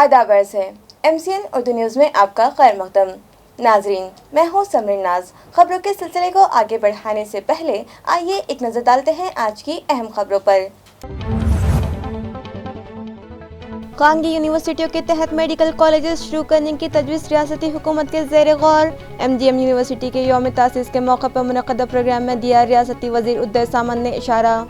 आदाब अर्ज़ है MCN उर्दू न्यूज़ में आपका खैर मक़दम। नाजरीन, मैं हूँ समरीन नाज। खबरों के सिलसिले को आगे बढ़ाने से पहले आइए एक नज़र डालते हैं आज की अहम खबरों पर। खानगी यूनिवर्सिटियों के तहत मेडिकल कॉलेजेस शुरू करने की तजवीज़ रियासती हुकूमत के ज़ेर गौर। MGM यूनिवर्सिटी के यौम तासीस के मौके पर मुनक़्क़दा प्रोग्राम में दिया रियासती वज़ीर उद्दय सामन ने इशारा।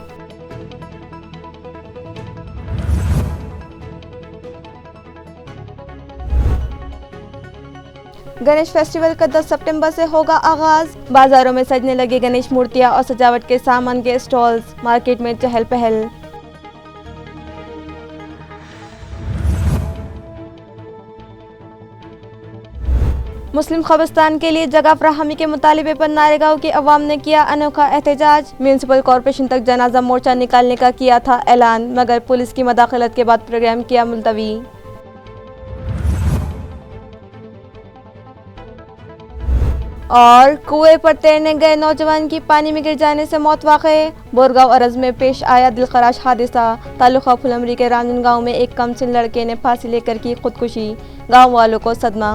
गणेश फेस्टिवल का 10 सितंबर से होगा आगाज। बाजारों में सजने लगे गणेश मूर्तियां और सजावट के सामान के स्टॉल्स। मार्केट में चहल पहल। मुस्लिम कब्रिस्तान के लिए जगह फराहमी के मुतालिबे पर नारेगांव की अवाम ने किया अनोखा एहतजाज। म्यूनसिपल कॉरपोरेशन तक जनाजा मोर्चा निकालने का किया था ऐलान, मगर पुलिस की मदाखलत के बाद प्रोग्राम किया मुलतवी। और कुएं पर तैरने गए नौजवान की पानी में गिर जाने से मौत वाक़े। बोरगांव अरज में पेश आया दिलखराश हादसा। तालुका फुलमरी के रामजन गांव में एक कमसिन लड़के ने फांसी लेकर की खुदकुशी। गांव वालों को सदमा।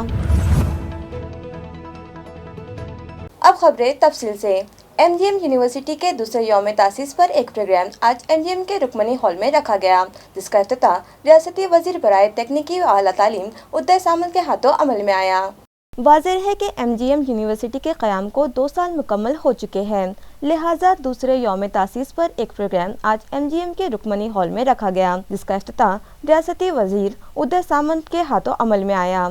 अब खबरें तफसील से। MGM यूनिवर्सिटी के दूसरे यौम तासीस पर एक प्रोग्राम आज MGM के रुकमनी हॉल में रखा गया, जिसका इफ्तिताह रियासती वज़ीर बराए तकनीकी व आला तालीम उद्दय सामन के हाथों अमल में आया। वाज़ेह है कि MGM यूनिवर्सिटी के क़याम को 2 साल मुकम्मल हो चुके हैं, लिहाजा दूसरे यौम तासीस पर एक प्रोग्राम आज MGM के रुकमनी हॉल में रखा गया, जिसका इफ्तिताह रियासती वज़ीर उद्दय सामन के हाथों अमल में आया।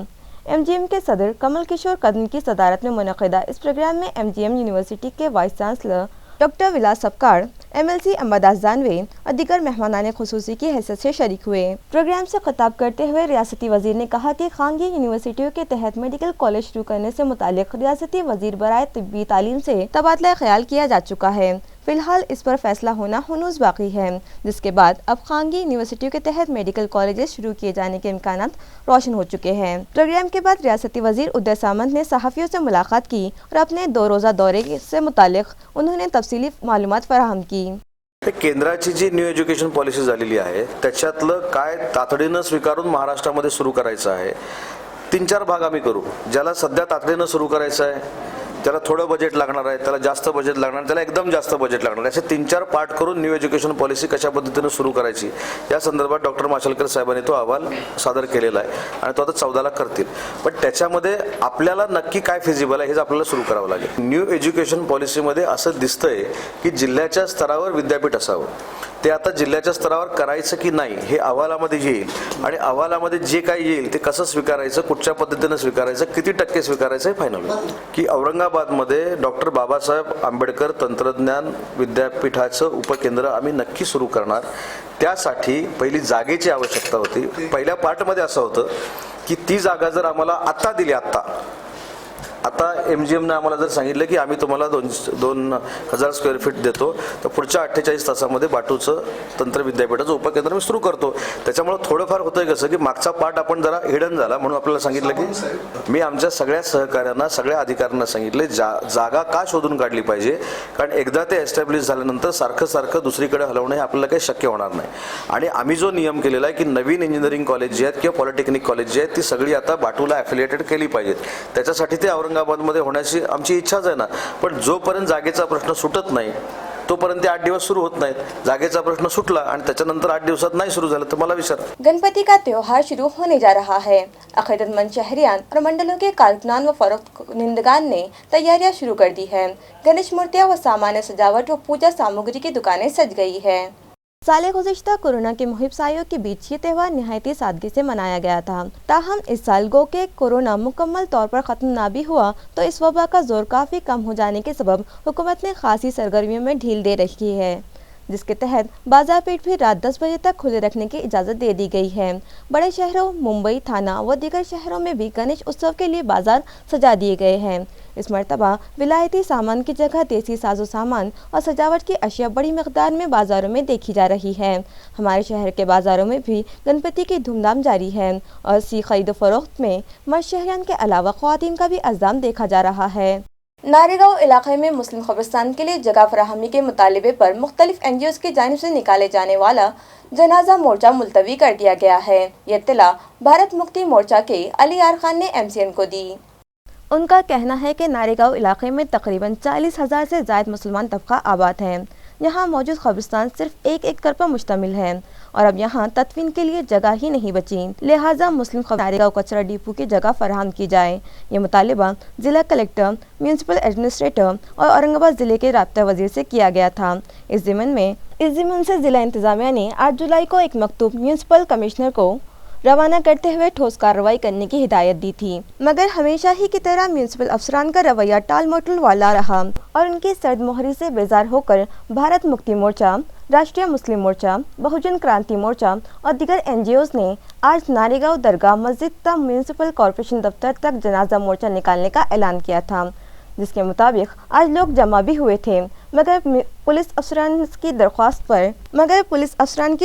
MGM के सदर कमल किशोर कदम की सदारत में मुनक़्क़दा इस प्रोग्राम में MGM यूनिवर्सिटी के वाइस चांसलर डॉक्टर विलास सपकाड़, MLC अम्बादास जानवे और दीगर मेहमानाने खुसूसी की हैसियत से शरीक हुए। प्रोग्राम से खिताब करते हुए रियासती वज़ीर ने कहा कि खानगी यूनिवर्सिटियों के तहत मेडिकल कॉलेज शुरू करने से मुतालिक रियासती वज़ीर बराए तिब्बी तालीम से तबादला ख्याल किया जा चुका है। फिलहाल इस पर फैसला होना हनूज बाकी है, जिसके बाद अब खानगी यूनिवर्सिटियों के तहत मेडिकल कॉलेजेस शुरू किए जाने के इम्कानात रोशन हो चुके हैं। प्रोग्राम के बाद रियासती वज़ीर उद्दय सामंत ने सहाफ़ियों से मुलाकात की और अपने 2 रोज़ा दौरे से मुतालिक उन्होंने तफसीली मालूमात फराहम की। केंद्राची जी न्यू एज्युकेशन पॉलिसी झालेली आहे त्याच्यातलं काय तातडीनं स्वीकारून महाराष्ट्रामध्ये सुरू करायचं आहे। 3-4 भाग आम्ही करू। ज्याला सध्या तातडीनं सुरू करायचं आहे त्याला थोडं बजेट लागणार आहे, त्याला जास्त बजेट लागणार, त्याला एकदम जास्त बजेट लागणार, असे 3-4 पार्ट करून न्यू एज्युकेशन पॉलिसी कशा पद्धतीने सुरू करायची या संदर्भात डॉक्टर माशेलकर साहेबांनी तो अहवाल सादर केलेला आहे आणि तो आता 14ला करतील। पण त्याच्यामध्ये आपल्याला नक्की काय फिजिबल आहे हे आपल्याला सुरू करावं लागेल। न्यू एज्युकेशन पॉलिसीमध्ये असं दिसतंय की जिल्ह्याच्या स्तरावर विद्यापीठ असावं, ते आता जिल्ह्याच्या स्तरावर करायचं की नाही हे अहवालामध्ये येईल आणि अहवालामध्ये जे काही येईल ते कसं स्वीकारायचं, कुठच्या पद्धतीने स्वीकारायचं, किती टक्के स्वीकारायचं हे फायनल होईल। की औरंगाबादमध्ये डॉक्टर बाबासाहेब आंबेडकर तंत्रज्ञान विद्यापीठाचं उपकेंद्र आम्ही नक्की सुरू करणार। त्यासाठी पहिली जागेची आवश्यकता होती। पहिल्या पार्टमध्ये असं होतं की ती जागा जर आम्हाला आता दिली, आता MGM ने आम्हाला जर सांगितलं की आम्ही तुम्हाला 2000 स्क्वेअर फीट देतो, तर पुढच्या 48 तासामध्ये बाटूचं तंत्र विद्यापीठाचं उपकेंद्र मी सुरू करतो। त्याच्यामुळे थोडंफार होतंय कसं की मागचा पार्ट आपण जरा हिडन झाला, म्हणून आपल्याला सांगितलं की मी आमच्या सगळ्या सहकार्यांना, सगळ्या अधिकाऱ्यांना सांगितले जागा का शोधून काढली पाहिजे, कारण एकदा ते एस्टॅब्लिश झाल्यानंतर सारखं दुसरीकडे हलवणं हे आपल्याला काही शक्य होणार नाही। आणि आम्ही जो नियम केलेला आहे की नवीन इंजिनिअरिंग कॉलेज जी आहेत किंवा पॉलिटेक्निक कॉलेज जी आहेत ती सगळी आता बाटूला ॲफिलिएटेड केली पाहिजेत। त्याच्यासाठी ते औरंगाबादमध्ये होण्याची आमची इच्छाच आहे ना, पण जोपर्यंत जागेचा प्रश्न सुटत नाही तोपर्यंत 8 दिवस सुरू होत नाहीत। जागेचा प्रश्न सुटला आणि त्याच्यानंतर 8 दिवसात नाही सुरू झालं तर मला विचार। गणपति का त्योहार शुरू होने जा रहा है। अकीदतमंद शहरियान और मंडलों के कारकुनान व फरोख्तनिंदगान ने तैयारियां शुरू कर दी है। गणेश मूर्तियां व सामान्य सजावट व पूजा सामग्री की दुकानें सज गई है। साल गुज़िश्ता कोरोना के मुहिब सायों के बीच ये त्यौहार निहायती सादगी से मनाया गया था। ताहम इस साल गो के कोरोना मुकम्मल तौर पर ख़त्म ना भी हुआ तो इस वबा का जोर काफ़ी कम हो जाने के सबब हुकूमत ने खासी सरगर्मियों में ढील दे रखी है, जिसके तहत बाजार पेट भी रात 10 बजे तक खुले रखने की इजाज़त दे दी गई है। बड़े शहरों मुंबई, थाना व दीगर शहरों में भी गणेश उत्सव के लिए बाजार सजा दिए गए हैं। इस मरतबा विलायती सामान की जगह देसी साजो सामान और सजावट की अशिया बड़ी मकदार में बाज़ारों में देखी जा रही है। हमारे शहर के बाज़ारों में भी गणपति की धूमधाम जारी है और सी खरीद फरोख्त में मर्द शहरियान के अलावा ख़वातीन का भी अज़्ज़ाम देखा जा रहा है। नारेगांव इलाके में मुस्लिम कब्रिस्तान के लिए जगह फराहमी के मुतालिबे पर मुख्तलिफ NGOs की जानिब से निकाले जाने वाला जनाजा मोर्चा मुलतवी कर दिया गया है। ये इत्तला भारत मुक्ति मोर्चा के अली यार खान ने MCN को दी। उनका कहना है कि नारेगांव इलाके में तकरीबन 40,000 से ज़ायद मुसलमान तबका आबाद है। यहाँ मौजूद कब्रिस्तान सिर्फ एक एकड़ पर मुश्तमिल है और अब यहाँ तदफीन के लिए जगह ही नहीं बची, लिहाजा मुस्लिम नारेगांव कचरा डिपो की जगह फराहम की जाए। ये मुतालिबा जिला कलेक्टर, म्यूनसिपल एडमिनिस्ट्रेटर और औरंगाबाद जिले के राब्ता वजीर से किया गया था। इस ज़िमन से जिला इंतजामिया ने 8 जुलाई को एक मकतूब म्यूनसिपल कमिश्नर को रवाना करते हुए ठोस कार्रवाई करने की हिदायत दी थी, मगर हमेशा ही की तरह म्यूनसिपल अफसरान का रवैया टाल मटोल वाला रहा और उनकी सर्द मोहरी से बेजार होकर भारत मुक्ति मोर्चा, राष्ट्रीय मुस्लिम मोर्चा, बहुजन क्रांति मोर्चा और दीगर NGOs ने आज नारेगांव दरगाह मस्जिद तक म्यूनसिपल कॉरपोरेशन दफ्तर तक जनाजा मोर्चा निकालने का ऐलान किया था, जिसके मुताबिक आज लोग जमा भी हुए थे, मगर पुलिस अफसरान की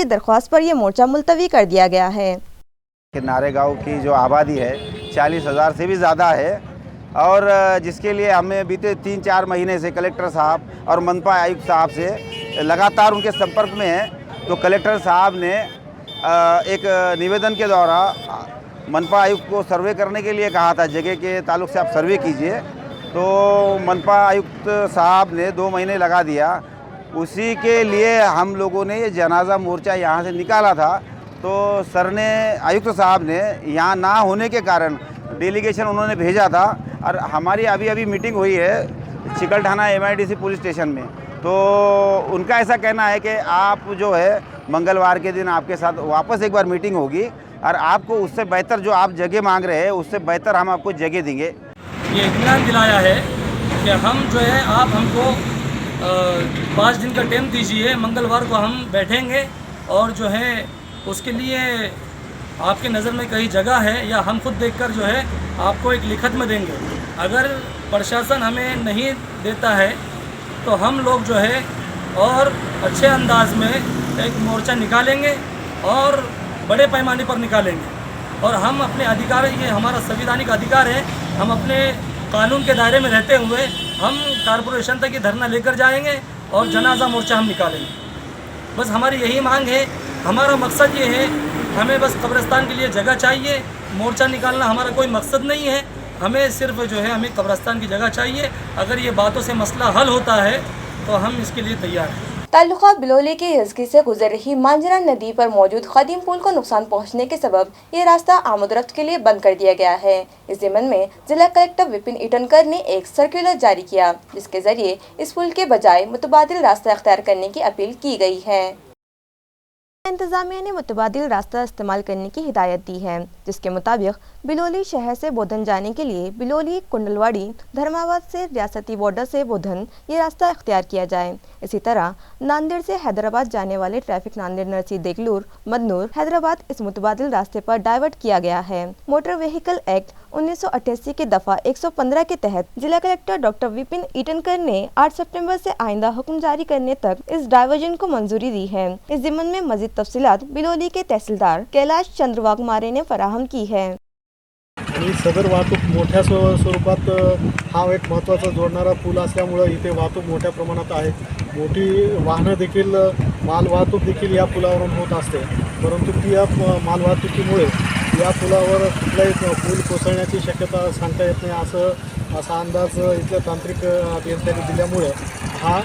दरख्वास्त पर यह मोर्चा मुलतवी कर दिया गया है। नारेगांव की जो आबादी है 40,000 से भी ज़्यादा है और जिसके लिए हमें बीते 3-4 महीने से कलेक्टर साहब और मनपा आयुक्त साहब से लगातार उनके संपर्क में हैं। तो कलेक्टर साहब ने एक निवेदन के द्वारा मनपा आयुक्त को सर्वे करने के लिए कहा था, जगह के ताल्लुक से आप सर्वे कीजिए। तो मनपा आयुक्त साहब ने 2 महीने लगा दिया। उसी के लिए हम लोगों ने ये जनाजा मोर्चा यहाँ से निकाला था। तो सर ने, आयुक्त साहब ने यहाँ ना होने के कारण डेलीगेशन उन्होंने भेजा था और हमारी अभी मीटिंग हुई है चिकल थाना MIDC पुलिस स्टेशन में। तो उनका ऐसा कहना है कि आप जो है मंगलवार के दिन आपके साथ वापस एक बार मीटिंग होगी और आपको उससे बेहतर जो आप जगह मांग रहे हैं उससे बेहतर हम आपको जगह देंगे। ये इत्मीनान दिलाया है कि हम जो है आप हमको 5 दिन का टाइम दीजिए, मंगलवार को हम बैठेंगे और जो है उसके लिए आपके नज़र में कहीं जगह है या हम खुद देखकर जो है आपको एक लिखत में देंगे। अगर प्रशासन हमें नहीं देता है तो हम लोग जो है और अच्छे अंदाज में एक मोर्चा निकालेंगे और बड़े पैमाने पर निकालेंगे और हम अपने अधिकार, ये हमारा संवैधानिक अधिकार है, हम अपने कानून के दायरे में रहते हुए हम कॉरपोरेशन तक ये धरना लेकर जाएंगे और जनाजा मोर्चा हम निकालेंगे। बस हमारी यही मांग है, हमारा मकसद ये है, हमें बस कब्रिस्तान के लिए जगह चाहिए। मोर्चा निकालना हमारा कोई मकसद नहीं है, हमें सिर्फ जो है हमें कब्रिस्तान की जगह चाहिए। अगर ये बातों से मसला हल होता है तो हम इसके लिए तैयार हैं। तालुका बिलोली के हिजकी से गुजर रही मांजरा नदी पर मौजूद खदीम पुल को नुकसान पहुंचने के सबब ये रास्ता आमदरफ्त के लिए बंद कर दिया गया है। इस ज़िमन में जिला कलेक्टर विपिन ईटनकर ने एक सर्कुलर जारी किया, जिसके जरिए इस पुल के बजाय मुतबादिल रास्ता अख्तियार करने की अपील की गई है। इंतजामिया ने मुतबादिल रास्ता इस्तेमाल करने की हिदायत दी है, जिसके मुताबिक बिलोली शहर से बोधन जाने के लिए बिलोली, कुंडलवाड़ी, धर्माबाद से रियासती बॉर्डर से बोधन ये रास्ता इख्तियार किया जाए। इसी तरह नांदेड़ से हैदराबाद जाने वाले ट्रैफिक नांदेड़, नरसी, देगलूर, मदनूर, हैदराबाद इस मुतबादिल रास्ते पर डाइवर्ट किया गया है। मोटर व्हीकल एक्ट 1988 के दफा 115 के तहत जिला कलेक्टर डॉक्टर विपिन ईटनकर ने 8 सितंबर से आइंदा हुक्म जारी करने तक इस डाइवर्जन को मंजूरी दी है। इस ज़िमन में मजीद तफसीलात बिलोली के तहसीलदार कैलाश चंद्र वाघमारे ने फराहम की है। आणि सदर वाहतूक मोठ्या स्वरूपात हा एक महत्त्वाचा जोडणारा पूल असल्यामुळे इथे वाहतूक मोठ्या प्रमाणात आहे। मोठी वाहनं देखील मालवाहतूक देखील या पुलावरून होत असते, परंतु ती या मालवाहतुकीमुळे या पुलावर कुठलाही पूल कोसळण्याची शक्यता सांगता येत नाही असा अंदाज इथल्या तांत्रिक अभियंत्यांनी दिल्यामुळे हा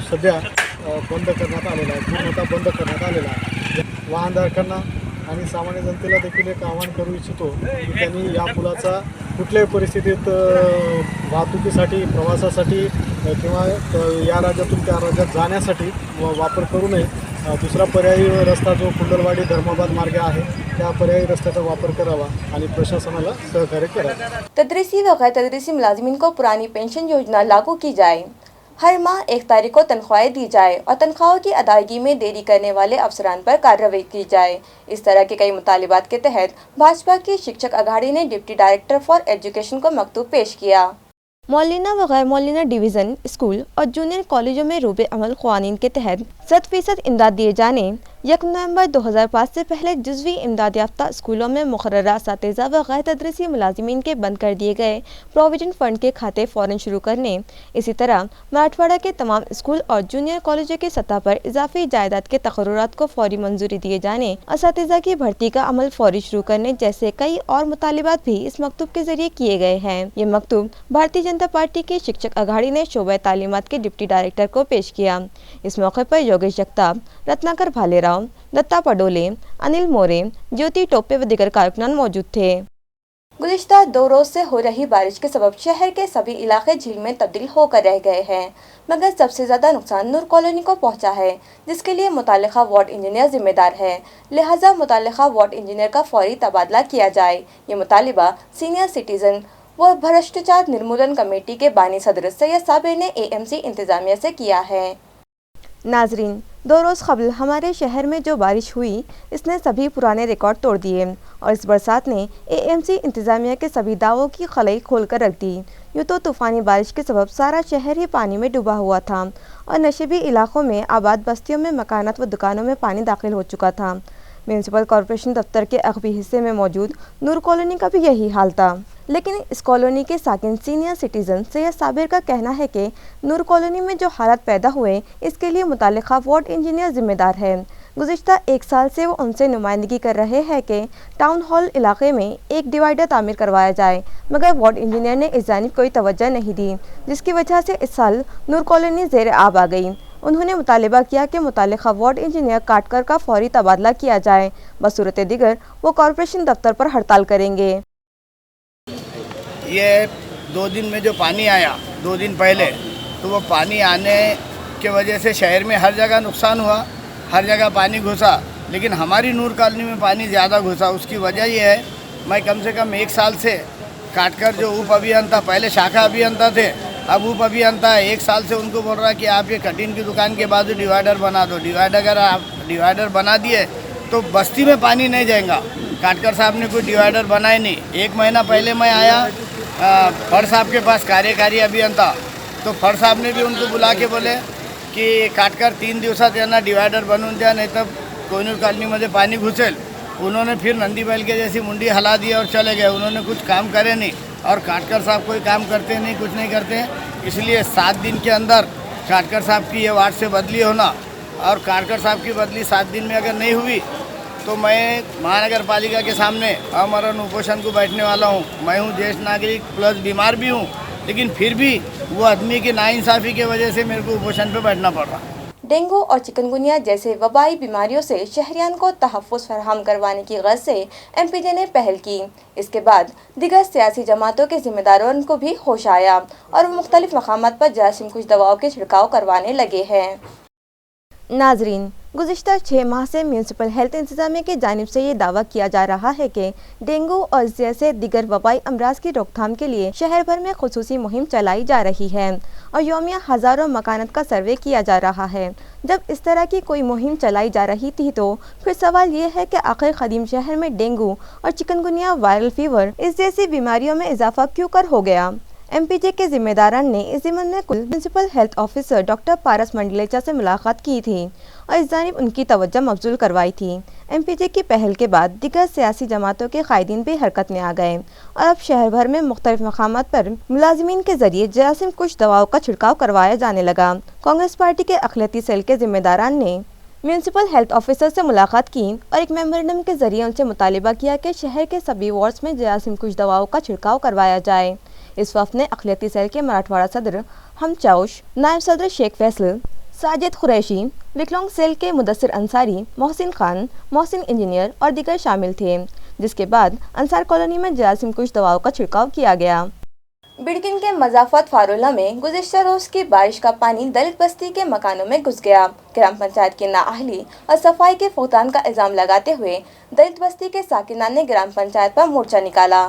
सध्या बंद करण्यात आलेला आहे, पूर्णतः बंद करण्यात आलेला आहे। वाहनधारकांना आणि सामान्य जनतेला देखील एक आवाहन करू इच्छितो की त्यांनी या पुलाचा कुठल्याही परिस्थितीत वाहतुकीसाठी, प्रवासासाठी किंवा या राज्यातून त्या राज्यात जाण्यासाठी वापर करू नये। दूसरा पर्यायी रस्ता जो कुंडलवाडी धर्माबाद मार्ग आहे त्या पर्यायी रस्त्याचा वापर करावा आणि प्रशासनाला सहकार्य करावे। तदरीसी व गैर तदरीसी मुलाजिमीन को पुरानी पेंशन योजना लागू की जाए। हर माह 1 तारीख को तनख्वाहें दी जाए और तनख्वाहों की अदायगी में देरी करने वाले अफसरान पर कार्रवाई की जाए। इस तरह के कई मुतालिबात के तहत भाजपा की शिक्षक अघाड़ी ने डिप्टी डायरेक्टर फॉर एजुकेशन को मकतूब पेश किया। मौलाना व गैर मौलाना डिवीज़न स्कूल और जूनियर कॉलेजों में रूबे अमल क़वानीन के तहत 100% इमदाद दिए जाने, 1 नवंबर 2005 से पहले जुज़वी इमदाद याफ्ता स्कूलों में मुक़र्ररा असातिज़ा व गैर तदरीसी मुलाजिमीन के बंद कर दिए गए प्रोविडेंट फंड के खाते फ़ौरन शुरू करने, इसी तरह मराठवाड़ा के तमाम स्कूल और जूनियर कॉलेजों की सतह पर इजाफी जायदाद के तक़र्रुरात को फौरी मंजूरी दिए जाने, असातिज़ा की भर्ती का अमल फौरी शुरू करने जैसे कई और मुतालिबात भी इस मकतूब के जरिए किए गए हैं। ये मकतूब भारतीय जनता पार्टी की शिक्षक अघाड़ी ने शोबा तालीमात के डिप्टी डायरेक्टर को पेश किया। इस मौके पर योगेश जगताप, रत्नाकर भालेराव, दत्ता पडोले, अनिल मोरे, ज्योति टोपे व दीगर कारकुनान मौजूद थे। गुज़िश्ता 2 रोज से हो रही बारिश के सबब शहर के सभी इलाके झील में तब्दील होकर रह गए हैं, मगर सबसे ज्यादा नुकसान नूर कॉलोनी को पहुंचा है, जिसके लिए मुतालिका वार्ड इंजीनियर जिम्मेदार है। लिहाजा मुतालिका वार्ड इंजीनियर का फौरी तबादला किया जाए। ये मुतालिबा सीनियर सिटीजन व भ्रष्टाचार निर्मूलन कमेटी के बानी सदर सैयद साबिर ने एएमसी इंतजामिया से किया है। नाजरीन, 2 रोज़ कबल हमारे शहर में जो बारिश हुई, इसने सभी पुराने रिकॉर्ड तोड़ दिए और इस बरसात ने एएमसी इंतजामिया के सभी दावों की खलई खोल कर रख दी। यूँ तो तूफ़ानी बारिश के सबब सारा शहर ही पानी में डूबा हुआ था और नशेबी इलाकों में आबाद बस्तियों में मकानात व दुकानों में पानी दाखिल हो चुका था। म्यूनसिपल कॉरपोरेशन दफ्तर के अगबी हिस्से में मौजूद नूर कॉलोनी का भी यही हाल था, लेकिन इस कॉलोनी के साकिन सीनियर सिटीजन सैयद साबिर का कहना है कि नूर कॉलोनी में जो हालात पैदा हुए, इसके लिए मुतालिका वार्ड इंजीनियर जिम्मेदार है। गुज़िश्ता 1 साल से वो उनसे नुमाइंदगी कर रहे हैं कि टाउन हॉल इलाके में एक डिवाइडर तामीर करवाया जाए, मगर वार्ड इंजीनियर ने इस जानिब कोई तवज्जो नहीं दी, जिसकी वजह से इस साल नूर कॉलोनी ज़ेर आब आ गई। उन्होंने मुतालिबा किया कि मुतालिका वार्ड इंजीनियर काटकर का फौरी तबादला किया जाए, बसूरत दिगर वो कॉरपोरेशन दफ्तर पर हड़ताल करेंगे। ये 2 दिन में जो पानी आया 2 दिन पहले, तो वो पानी आने के वजह से शहर में हर जगह नुकसान हुआ, हर जगह पानी घुसा, लेकिन हमारी नूर कॉलोनी में पानी ज़्यादा घुसा। उसकी वजह ये है, मैं कम से कम 1 साल से काटकर जो उप अभियंता, पहले शाखा अभियंता थे, अब उप अभियंता है, 1 साल से उनको बोल रहा कि आप ये कटिंग की दुकान के बाद डिवाइडर बना दो। अगर आप डिवाइडर बना दिए तो बस्ती में पानी नहीं जाएगा। काटकर साहब ने कोई डिवाइडर बनाए नहीं। 1 महीना पहले मैं आया फर साहब के पास, कार्यकारी अभियंता, तो फर साहब ने भी उनको बुला के बोले की काटकर 3 दिवसात यांना डिवायडर बनवून द्या, नहीं तर कोहिनूर कॉलनीमध्ये पानी घुसेल। उन्होंने फिर नंदी बैल के जैसी मुंडी हला दी और चले गए। उन्होंने कुछ काम करे नहीं, और काटकर साहब कोई काम करते नहीं, कुछ नहीं करते। इसलिए 7 दिन के अंदर काटकर साहब की ये वार्ड से बदली होना, और काटकर साहब की बदली 7 दिन में अगर नहीं हुई तो मैं महानगर पालिका के सामने अमरण उपोषण को बैठने वाला हूँ। मैं हूँ ज्येष्ठ नागरिक प्लस बीमार भी हूँ, लेकिन फिर भी वो आदमी की नाइंसाफ़ी की वजह से मेरे को उपोषण पे बैठना पड़ रहा। डेंगू और चिकनगुनिया जैसे वबाई बीमारियों से शहरियान को तहफ़्फ़ुज़ फराहम करवाने की गर्ज से एमपीजे ने पहल की। इसके बाद दिगर सियासी जमातों के जिम्मेदारों को भी होश आया और वो मुख्तलिफ मकामात पर जरासीम कुछ दवाओं के छिड़काव करवाने लगे हैं। नाजरीन, गुज़िश्ता 6 माह से म्यूनसिपल हेल्थ इंतजामिया की जानिब से ये दावा किया जा रहा है कि डेंगू और जैसे दिगर वबाई अमराज की रोकथाम के लिए शहर भर में खुसूसी मुहिम चलाई जा रही है और यौमिया हज़ारों मकानात का सर्वे किया जा रहा है। जब इस तरह की कोई मुहिम चलाई जा रही थी तो फिर सवाल ये है कि आखिर क़दीम शहर में डेंगू और चिकनगुनिया, वायरल फीवर इस जैसी बीमारियों में इजाफा क्यों कर हो गया। एमपीजे के जिम्मेदारान ने इस ज़िम्मन में म्यूनसिपल हेल्थ ऑफिसर डॉक्टर पारस मंडलेचा से मुलाकात की थी और इस जानिब उनकी तवज्जो मबजूल करवाई थी। एमपीजे की पहल के बाद दिगर सियासी जमातों के कायदीन भी हरकत में आ गए और अब शहर भर में मुख्तलिफ मकामात पर मुलाजिमीन के जरिए जरासीम कुछ दवाओं का छिड़काव करवाया जाने लगा। कांग्रेस पार्टी के अखिलती सेल के जिम्मेदारान ने म्यूनसिपल हेल्थ ऑफिसर से मुलाकात की और एक मेमोरेंडम के जरिए उनसे मुतालिबा किया कि शहर के सभी वार्ड्स में जरासीम कुछ दवाओं का छिड़काव करवाया जाए। इस वक्त ने अखिलती सेल के मराठवाड़ा सदर हम चौश, नायब सदर शेख फैसल, साजिद कुरैशी, विकलांग सेल के मुदस्सिर अंसारी, मोहसिन खान, मोहसिन इंजीनियर और दीगर शामिल थे, जिसके बाद अंसार कॉलोनी में जरासीम कुछ दवाओं का छिड़काव किया गया। बिड़किन के मजाफत फारुल्ला में गुज़िश्ता रोज की बारिश का पानी दलित बस्ती के मकानों में घुस गया। ग्राम पंचायत की नाअहली और सफाई के फुकदान का इल्जाम लगाते हुए दलित बस्ती के साकिनान ने ग्राम पंचायत पर मोर्चा निकाला।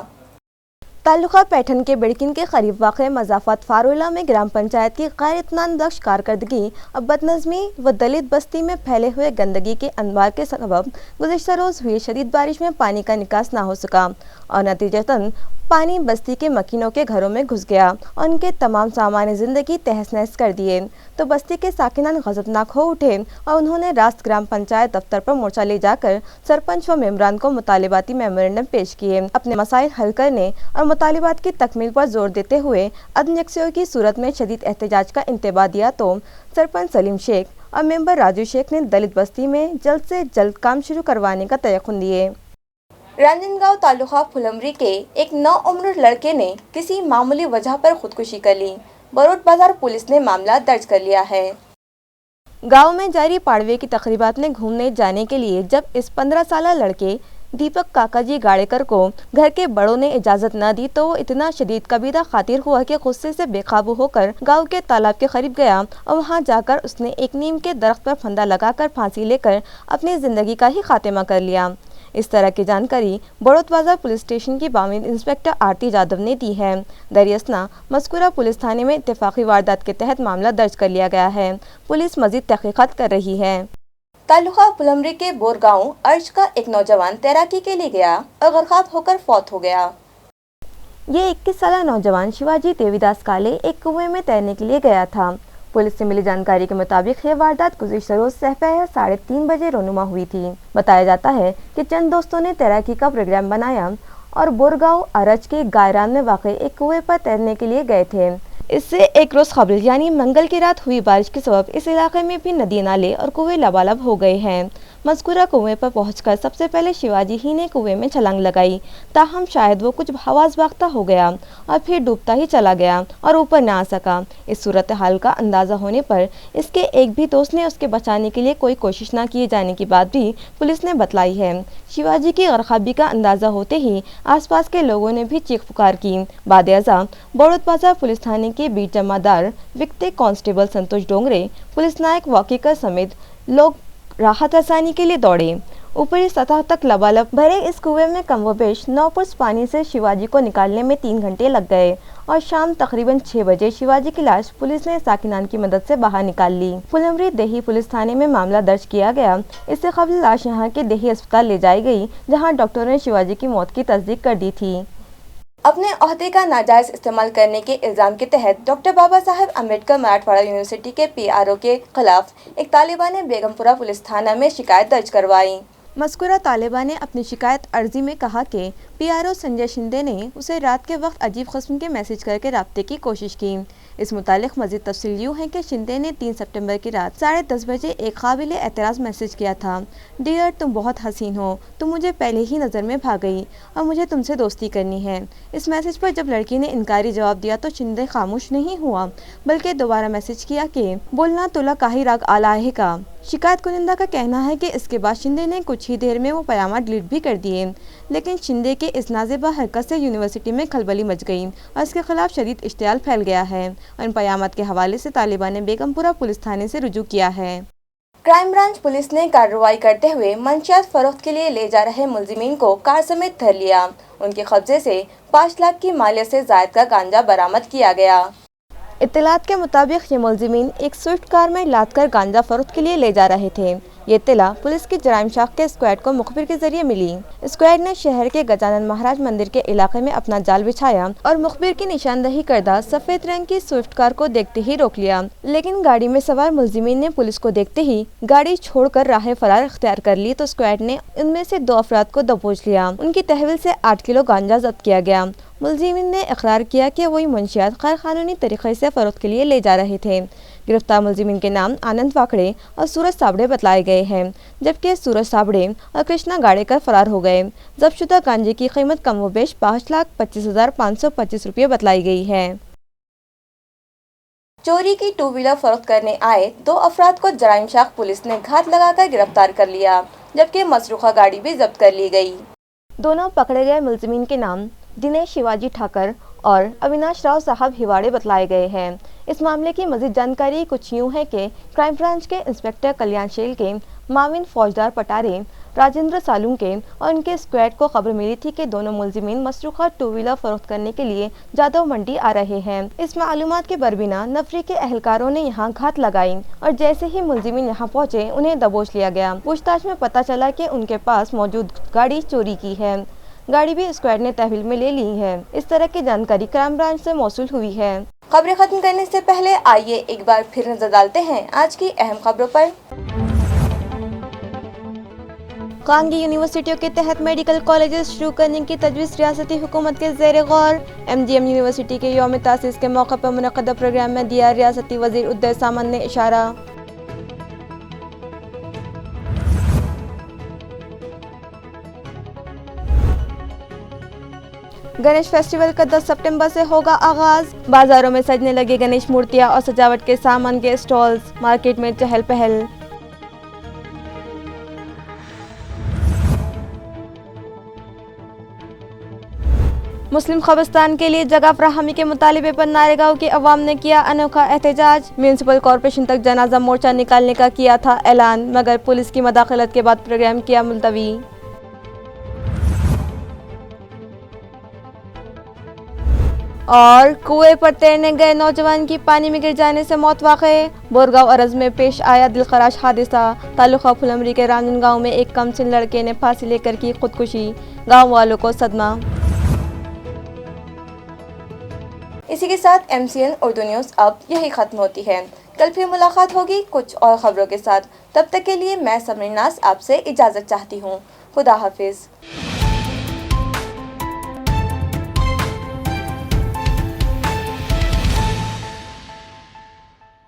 ताल्लुका पैठन के बिड़किन के करीब वाक़ मजाफत फारुल्ला में ग्राम पंचायत की गैर इत्मीनान बख्श कारकर्दगी और बदनज़मी व दलित बस्ती में फैले हुए गंदगी के अनबार के सबब गुज़िश्ता रोज़ हुई शदीद बारिश में पानी का निकास ना हो सका और नतीजतन पानी बस्ती के मकीनों के घरों में घुस गया और उनके तमाम सामान्य जिंदगी तहस नहस कर दिए तो बस्ती के साकिनान गजबनाक हो उठे और उन्होंने रास्त ग्राम पंचायत दफ्तर पर मोर्चा ले जाकर सरपंच व मेम्बरान को मुतालिबाती मेमोरेंडम पेश किए। अपने मसाइल हल करने और मुतालिबात की तकमील पर जोर देते हुए अदम यकसी की सूरत में शदीद एहतजाज का इंतबा दिया तो सरपंच सलीम शेख और मेंबर राजू शेख ने दलित बस्ती में जल्द से जल्द काम शुरू करवाने का तयक़ुन दिए। रांजनगांव तालुका फुलमरी के एक 9 उम्र लड़के ने किसी मामूली वजह पर खुदकुशी कर ली। बरोट बाजार पुलिस ने मामला दर्ज कर लिया है। गांव में जारी पाड़वे की तकरीबात में घूमने जाने के लिए जब इस 15 साल लड़के दीपक काकाजी गाड़ेकर को घर के बड़ों ने इजाजत न दी तो वो इतना शदीद कबीरा खातिर हुआ कि गुस्से से बेकाबू होकर गांव के तालाब के करीब गया और वहां जाकर उसने एक नीम के दरख्त पर फंदा लगाकर फांसी लेकर अपनी जिंदगी का ही खात्मा कर लिया। इस तरह की जानकारी बड़ौत बाजार पुलिस स्टेशन की बामिन इंस्पेक्टर आरती यादव ने दी है। दरियासना मज़कूरा पुलिस थाने में इत्तेफाकी वारदात के तहत मामला दर्ज कर लिया गया है। पुलिस मजीद तहकीकात कर रही है। तालुका फुलमरी के बोरगांव अर्ज का एक नौजवान तैराकी के लिए गया और गर्कात होकर फौत हो गया। ये 21 साल नौजवान शिवाजी देवीदास काले एक कुएं में तैरने के लिए गया था। पुलिस से मिली जानकारी के मुताबिक ये वारदात गुज़िश्ता रोज दोपहर 3:30 बजे रोनुमा हुई थी। बताया जाता है कि चंद दोस्तों ने तैराकी का प्रोग्राम बनाया और बोरगांव अरज के गायरान में वाक़ई एक कुएं पर तैरने के लिए गए थे। इससे एक रोज़ कबल यानी मंगल की रात हुई बारिश के सबब इस इलाके में भी नदी नाले और कुएं लबालब हो गए हैं। मज़कूरा कुएं पर पहुंचकर सबसे पहले शिवाजी ही ने कुएं में छलांग लगाई, ताहम शायद वो कुछ हवास बाख्ता हो गया और फिर डूबता ही चला गया और ऊपर ना आ सका। इस सूरत हाल का अंदाज़ा होने पर इसके एक भी दोस्त ने उसके बचाने के लिए कोई कोशिश ना किए जाने की बात भी पुलिस ने बतलाई है। शिवाजी की गरकाबी का अंदाज़ा होते ही आसपास के लोगों ने भी चीख पुकार की। बाद-ए-अज़ा बड़ौत बाजार पुलिस थाने के बीट जमादार विकते कांस्टेबल संतोष डोंगरे, पुलिस नायक वाकिकर समेत लोग राहत रसानी के लिए दौड़े। ऊपरी सतह तक लबालब भरे इस कुएं में कम व बेश 9 फुट पानी से शिवाजी को निकालने में 3 घंटे लग गए और शाम तकरीबन 6 बजे शिवाजी की लाश पुलिस ने साकिनान की मदद से बाहर निकाल ली। फुलमरी देही पुलिस थाने में मामला दर्ज किया गया। इससे कबल लाश यहाँ के देही अस्पताल ले जाई गई, जहाँ डॉक्टरों ने शिवाजी की मौत की तस्दीक कर दी थी। अपने ओहदे का नाजायज इस्तेमाल करने के इल्जाम के तहत डॉक्टर बाबा साहेब अम्बेडकर मराठवाड़ा यूनिवर्सिटी के PRO के खिलाफ एक तालिबा ने बेगमपुरा पुलिस थाना में शिकायत दर्ज करवाई। मज़कूरा तालिबा ने अपनी शिकायत अर्जी में कहा कि PRO संजय शिंदे ने उसे रात के वक्त अजीब किस्म के मैसेज करके राब्ते की कोशिश की। इस मुतालिक मज़ीद तफसील यूँ है कि शिंदे ने 3 सितंबर की रात 10:30 बजे एक काबिल एतराज़ मैसेज किया था। डियर, तुम बहुत हसीन हो, तुम मुझे पहले ही नज़र में भाग गई और मुझे तुमसे दोस्ती करनी है। इस मैसेज पर जब लड़की ने इनकारी जवाब दिया तो शिंदे खामोश नहीं हुआ, बल्कि दोबारा मैसेज किया कि बोलना तुला काही राग आला है का। शिकायत कुनिंदा का कहना है कि इसके बाद शिंदे ने कुछ ही देर में वो पैगाम डिलीट भी कर दिए, लेकिन शिंदे के इस नाज़िबा हरकत से यूनिवर्सिटी में खलबली मच गई और इसके खिलाफ शदीद इश्तियाल फैल गया है और इन पैगामात के हवाले से तालिबान ने बेगमपुरा पुलिस थाने से रुजू किया है। क्राइम ब्रांच पुलिस ने कार्रवाई करते हुए मंशियात फरोख्त के लिए ले जा रहे मुलजिमीन को कार समेत धर लिया। उनके कब्जे से 5 लाख की मालियत से ज़ायद का गांजा बरामद किया गया। इत्तलात के मुताबिक ये मुलजिमीन एक स्विफ्ट कार में लाद कर गांजा फरोख्त के लिए ले जा रहे थे। ये इत्तला पुलिस की जराइम शाख के स्क्वाड को मुखबिर के जरिए मिली। स्क्वाड ने शहर के गजानन महाराज मंदिर के इलाके में अपना जाल बिछाया और मुखबिर की निशानदही करदा सफेद रंग की स्विफ्ट कार को देखते ही रोक लिया, लेकिन गाड़ी में सवार मुलजिमीन ने पुलिस को देखते ही गाड़ी छोड़कर राह फरार इख्तियार कर ली तो स्क्वाड ने उनमें से 2 अफराद को दबोच लिया। उनकी तहवील से 8 किलो गांजा जब्त किया गया। मुलजिमीन ने इकरार किया कि वही मंशियात गैर कानूनी तरीके से फरोख्त के लिए ले जा रहे थे। गिरफ्तार मुलजिमीन के नाम आनंद वाकड़े और सूरज साबड़े बतलाए गए हैं, जबकि सूरज साबड़े और कृष्णा गाड़ेकर फरार हो गए। जब्तशुदा गांजे की कीमत कम व बेश 5,25,525 रुपये बतलाई गई है। चोरी की 2 व्हीलर फरोख्त करने आए 2 अफराद को जराइम शाख पुलिस ने घात लगाकर गिरफ्तार कर लिया, जबकि मसरूखा गाड़ी भी जब्त कर ली गई। दोनों पकड़े गए मुलजिमीन के नाम दिनेश शिवाजी ठाकर और अविनाश राव साहब हिवाड़े बतलाए गए हैं। इस मामले की मजीद जानकारी कुछ यूँ है कि क्राइम ब्रांच के इंस्पेक्टर कल्याण शेल के माविन फौजदार पटारे राजेंद्र सालुंके और उनके स्क्वाड को खबर मिली थी कि दोनों मुलजिमीन मसरूखा 2 व्हीलर फरोख्त करने के लिए जादव मंडी आ रहे हैं। इस मालूमात के बरबिना नफरी के एहलकारों ने यहाँ घात लगाई और जैसे ही मुलजिमीन यहाँ पहुँचे उन्हें दबोच लिया गया। पूछताछ में पता चला कि उनके पास मौजूद गाड़ी चोरी की है। गाड़ी भी स्क्वाड ने तहवील में ले ली है। इस तरह की जानकारी क्राइम ब्रांच से मौसूल हुई है। खबरें खत्म करने से पहले आइए एक बार फिर नजर डालते हैं आज की अहम खबरों पर। खानगी यूनिवर्सिटियों के तहत मेडिकल कॉलेजेस शुरू करने की तजवीज़ रियासती हुकूमत के ज़ेर गौर। MGM यूनिवर्सिटी के यौम तासीस के मौके पर मुनक़्क़दा प्रोग्राम में दिया रियासती वज़ीर उद्दर सामन ने इशारा। गणेश फेस्टिवल का 10 सितंबर से होगा आगाज। बाजारों में सजने लगे गणेश मूर्तियां और सजावट के सामान के स्टॉल्स, मार्केट में चहल पहल। मुस्लिम कब्रिस्तान के लिए जगह फराहमी के मुतालिबे पर नारेगांव के अवाम ने किया अनोखा एहतजाज। म्यूनसिपल कॉरपोरेशन तक जनाजा मोर्चा निकालने का किया था ऐलान, मगर पुलिस की मदाखलत के बाद प्रोग्राम किया मुलतवी। और कुएं पर तैरने गए नौजवान की पानी में गिर जाने से मौत वाक़े। बोरगांव अरज में पेश आया दिलखराश हादसा। तालुका फुलमरी के रांझन गांव में एक कमसिन लड़के ने फांसी लेकर की खुदकुशी, गांव वालों को सदमा। इसी के साथ MCN उर्दू न्यूज़ अब यही खत्म होती है। कल फिर मुलाकात होगी कुछ और खबरों के साथ। तब तक के लिए मैं समरीन नाज आपसे इजाज़त चाहती हूँ। खुदा हाफिज़।